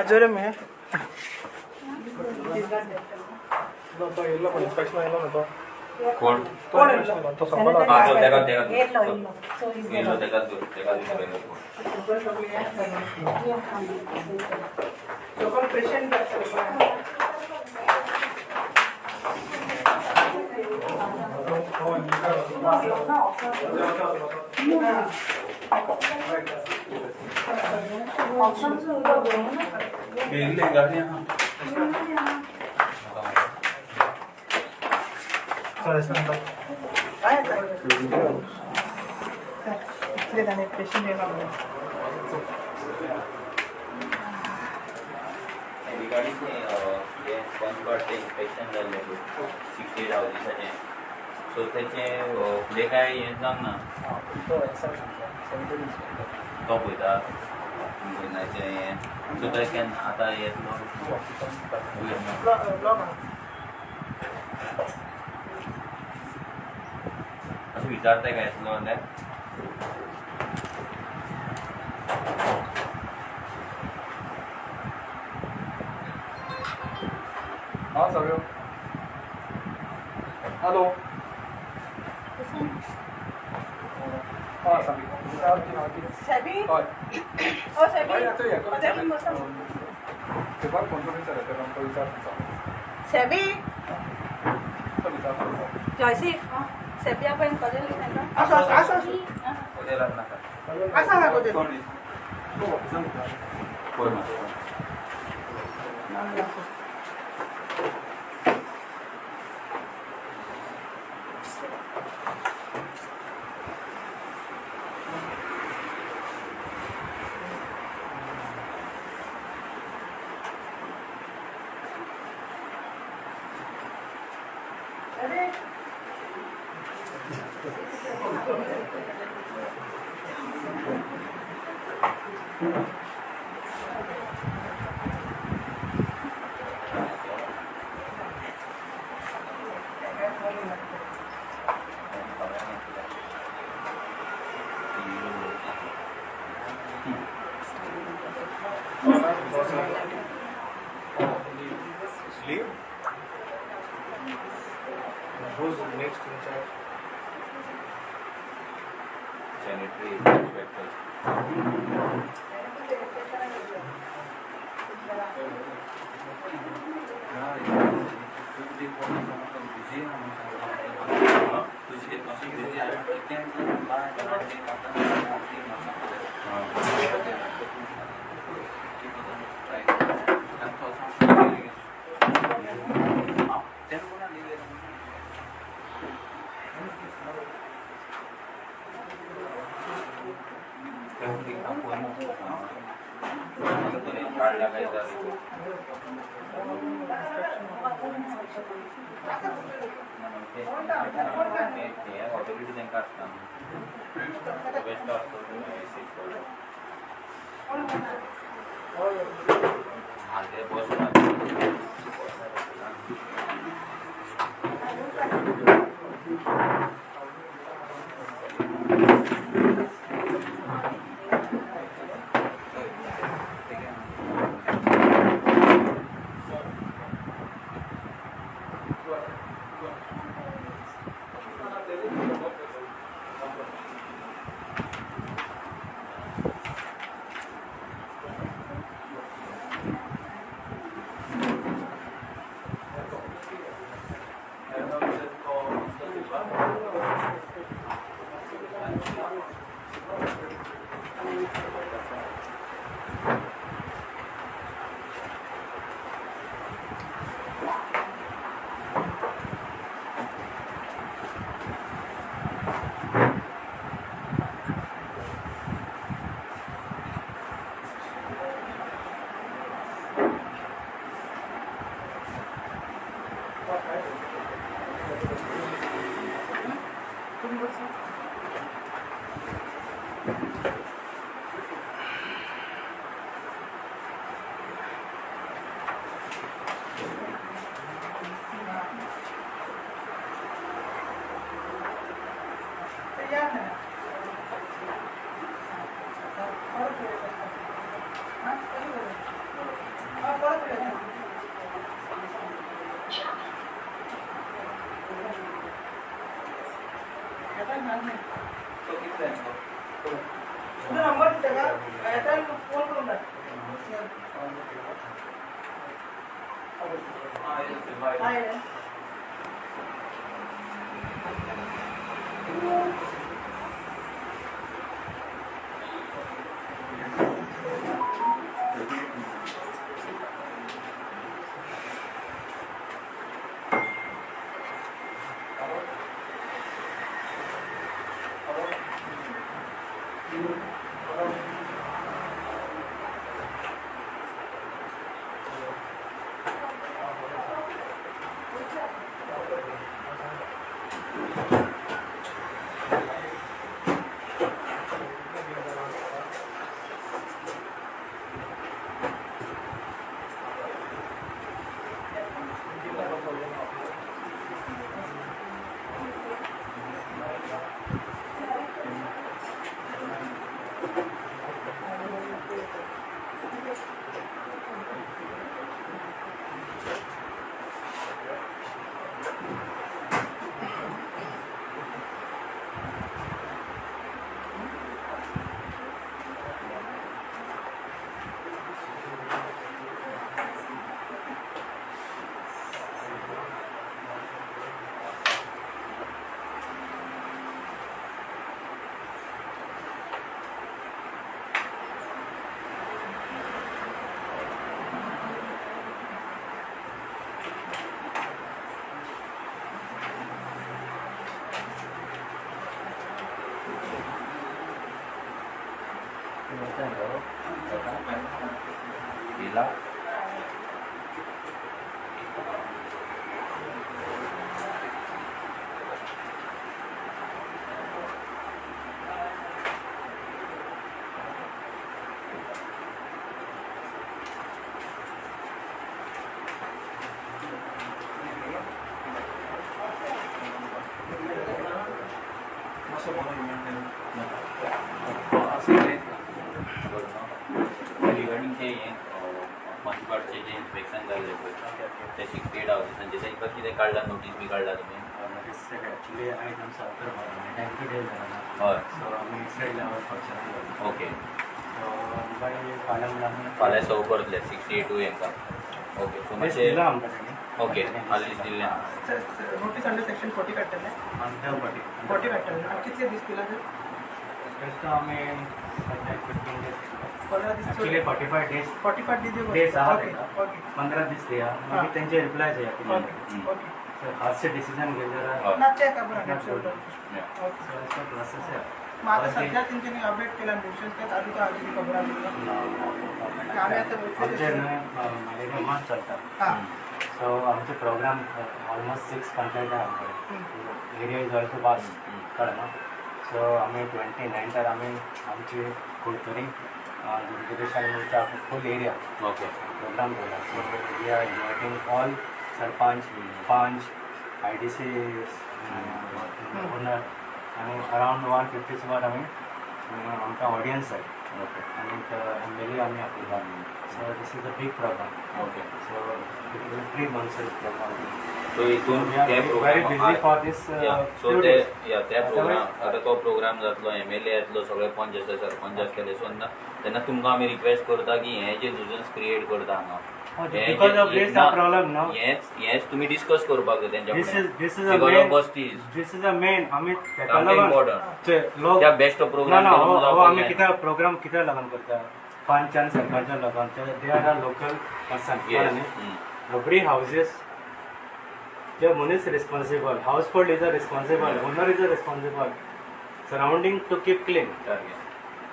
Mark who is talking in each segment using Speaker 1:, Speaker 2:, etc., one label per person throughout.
Speaker 1: Curtorim है तो ये लोग इंस्पेक्शन है लोग तो
Speaker 2: कौन
Speaker 1: तो सब लोग
Speaker 2: हाँ तो देखा देखा
Speaker 3: ये लो
Speaker 2: देखा
Speaker 1: तो कौन पेशेंट
Speaker 2: सो त्याचे फुडें काय हें जावंक ना तो पळयता भयणाचें हें सो काय केन्ना आतां येतलो अशें विचारता काय येतलो ते
Speaker 1: हाँ सर हेलो हाँ
Speaker 3: Sebi?
Speaker 1: हाँ
Speaker 3: Oh, Sebi. Oh, Sebi masa.
Speaker 1: coba kontrolin saya dalam tulisan
Speaker 3: Sebi?
Speaker 1: tulisan
Speaker 3: Joyce. Sebi apa yang kau lihat kan?
Speaker 1: asas
Speaker 2: Oderan naka
Speaker 3: Asal aku deh.
Speaker 2: कोण
Speaker 1: Sleep. Who's next in charge?
Speaker 2: Sanitary inspector. तो कितले
Speaker 3: number त्याला phone करून टाक. आहे.
Speaker 2: Bila regarding ते पंचवाडचे जे inspection झाले ते 68 हावजीस म्हणजे तांकां कितें काडला नोटीस बी काडला तुमी
Speaker 4: नोटीस एक्चुअली आयटम्स आफ्टर टँकी डे जालें
Speaker 2: हय
Speaker 4: सो आमी state level function
Speaker 2: okay
Speaker 4: so आमकां फाल्यां म्हणून आमी
Speaker 2: फाल्यां सव करतले 68 हेंकां ओके सो मातशें
Speaker 4: दिला आमकां तेणी
Speaker 2: ओके हालींच दिल्लें
Speaker 3: नोटीस अंडर सेक्शन 40 काडटले.
Speaker 4: आमच्या
Speaker 3: 40 काडटले आणि कितले दीस पिला ते?
Speaker 4: जस्ट आमी 15 days
Speaker 3: 15 दीस
Speaker 4: एक्चुअली 45 days
Speaker 3: 45 दीस
Speaker 4: Days आहा
Speaker 3: ओके
Speaker 4: तेका.
Speaker 3: ओके
Speaker 4: 15 दीस दिया मागीर तेंचे रिप्लाय जाय
Speaker 3: ओके ओके
Speaker 4: सो हातचे डिसिजन घेवन जरा
Speaker 2: हय
Speaker 3: ना चेक करा
Speaker 2: Yeah.
Speaker 3: ओके
Speaker 4: प्रोसेस आहे
Speaker 3: मग आता सध्या त्यांच्यानी अपडेट केला डिस्टन्स काय चालू तर आधी खबर आली आम्ही आता
Speaker 4: आमचे मलेरिया मास चलता
Speaker 3: हां
Speaker 4: सो आमचे प्रोग्राम ऑलमोस्ट 6 कंटेंट आहे आमकडे एरिया इज ऑल्सो वास्ट कळलं ना सो आम्ही 29 तर आम्ही आमची कुळतरी ज्युडिशनचा फुल एरिया
Speaker 2: ओके
Speaker 4: प्रोग्राम केला so we are inviting all sarpanch panch IDC owner आणि अराउंड 150 वर आम्ही आमचा ऑडियन्स आहे
Speaker 2: ओके
Speaker 4: आणि MLA आम्ही आपल्याला so this is a big programme
Speaker 2: okay
Speaker 4: so it will 3 months programme
Speaker 2: so हितून ते
Speaker 4: very
Speaker 2: programme
Speaker 4: busy for this
Speaker 2: so ते त्या प्रोग्राम आता तो प्रोग्राम जातलो MLA येतलो सगळे पंच आसले सरपंच आसले सो तेन्ना तुमकां आमी रिक्वेस्ट करता की हे जे नुजन्स क्रिएट करता हांगा
Speaker 4: because of this problem no
Speaker 2: हेच तुम्ही डिस्कस करपाक जाय तेंच्या
Speaker 4: this is a
Speaker 2: because
Speaker 4: main
Speaker 2: of बस्तीज
Speaker 4: this is a main आम्ही
Speaker 2: इम्पॉर्टंट
Speaker 4: लोक
Speaker 2: त्या बेस्ट प्रोग्राम
Speaker 4: ना आम्ही किती प्रोग्राम किती लागून करता पंच आणि सरपंच लोकांचे they are local person every houses the one is responsible, household is a responsible, owner is a responsible, surrounding to keep clean.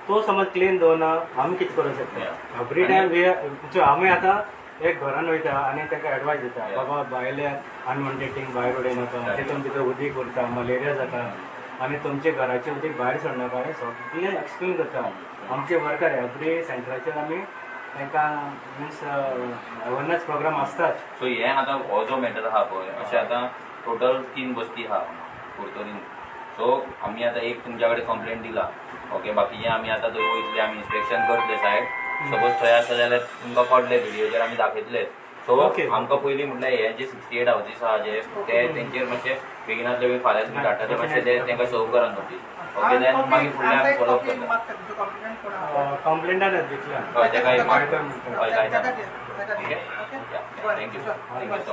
Speaker 4: तो समज क्लीन दवरना आमी कितें करूंक शकता एवरी टायम आमी आतां एक घरान वयता आनी ताका एडवायस दिता बाबा भायले अनवॉन्टेड थिंग भायर उडयनाका तितून भितर उदीक उरता मलेरिया जाता आनी तुमचे घराचे उदीक भायर सोडनाका हें सगळें एक्सप्लेन करता आमचे वर्कर एवरी सेंटराचेर आमी तांकां मिन्स अवेरनेस प्रोग्राम आसतात
Speaker 2: सो हे आतां हो जो मॅटर आहा पळय अशें आतां टोटल 3 बस्ती आहा कुर्तोरीन सो आमी आतां एक तुमच्या कडेन कंप्लेंट दिला ओके बाकीचे आमी आतां थंय वयतले आमी इन्स्पेक्शन करतले सायड सपोज थंय आसा जाल्यार तुमकां कळटले व्हिडिओचेर आमी दाखयतले सो
Speaker 4: Okay.
Speaker 2: आमकां पयलीं म्हटल्यार हे जे 68 हावजीस आहा जे ते तेंचेर मातशें बेगिनातले बी फाल्यां तुमी धाडटा ते मातशें ते तांकां सर्व करा नोटीस ओके देन मागीर फुडल्यान आमी फॉलो करता
Speaker 4: कंप्लेंटान दितले
Speaker 2: हय तेका एक
Speaker 4: काय तर
Speaker 2: हय लायता
Speaker 3: ओके
Speaker 2: थँक्यू सो मच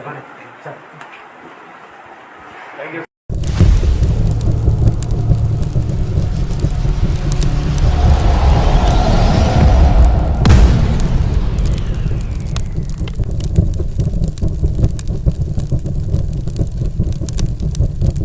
Speaker 4: बरें चल
Speaker 1: थँक्यू